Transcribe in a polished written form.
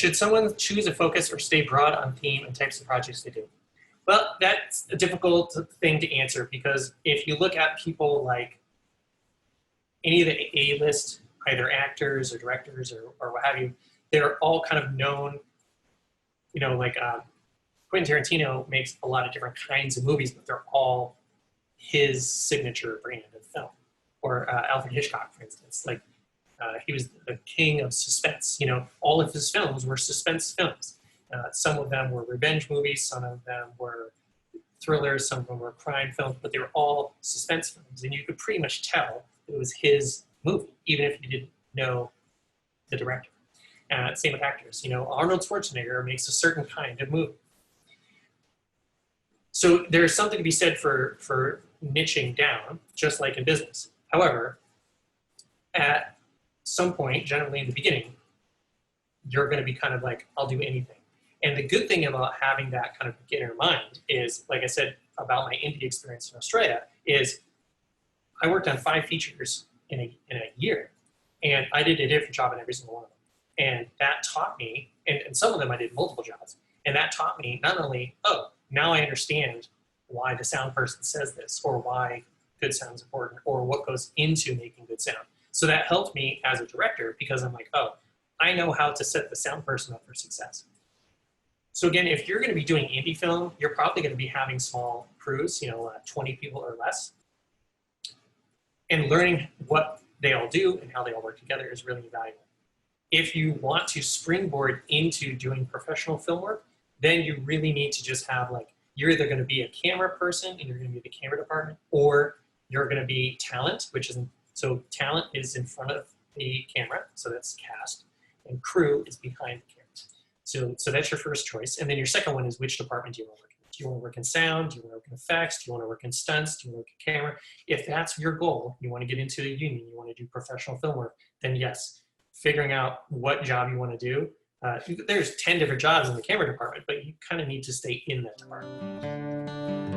Should someone choose a focus or stay broad on theme and types of projects they do? Well, that's a difficult thing to answer, because if you look at people like any of the A-list, either actors or directors or what have you, they're all kind of known, you know, like Quentin Tarantino makes a lot of different kinds of movies, but they're all his signature brand of film. Or Alfred Hitchcock, for instance, like he was the king of suspense. You know, all of his films were suspense films. Some of them were revenge movies, some of them were thrillers, some of them were crime films, but they were all suspense films. And you could pretty much tell it was his movie, even if you didn't know the director. Same with actors. You know, Arnold Schwarzenegger makes a certain kind of movie. So there's something to be said for niching down, just like in business. However, at some point, generally in the beginning, you're going to be kind of like, I'll do anything. And the good thing about having that kind of beginner mind is, like I said about my indie experience in Australia, is I worked on 5 features in a year, and I did a different job in every single one of them. And that taught me, and some of them I did multiple jobs, and that taught me not only, oh, now I understand why the sound person says this, or why good sound is important, or what goes into making good sound. So that helped me as a director, because I'm like, oh, I know how to set the sound person up for success. So again, if you're going to be doing indie film, you're probably going to be having small crews, 20 people or less. And learning what they all do and how they all work together is really valuable. If you want to springboard into doing professional film work, then you really need to just have, like, you're either going to be a camera person and you're going to be the camera department, or you're going to be talent, which is, so talent is in front of the camera, so that's cast, and crew is behind the camera. So that's your first choice. And then your second one is, which department do you want to work in? Do you want to work in sound? Do you want to work in effects? Do you want to work in stunts? Do you want to work in camera? If that's your goal, you want to get into a union, you want to do professional film work, then yes, figuring out what job you want to do. There's 10 different jobs in the camera department, but you kind of need to stay in that department.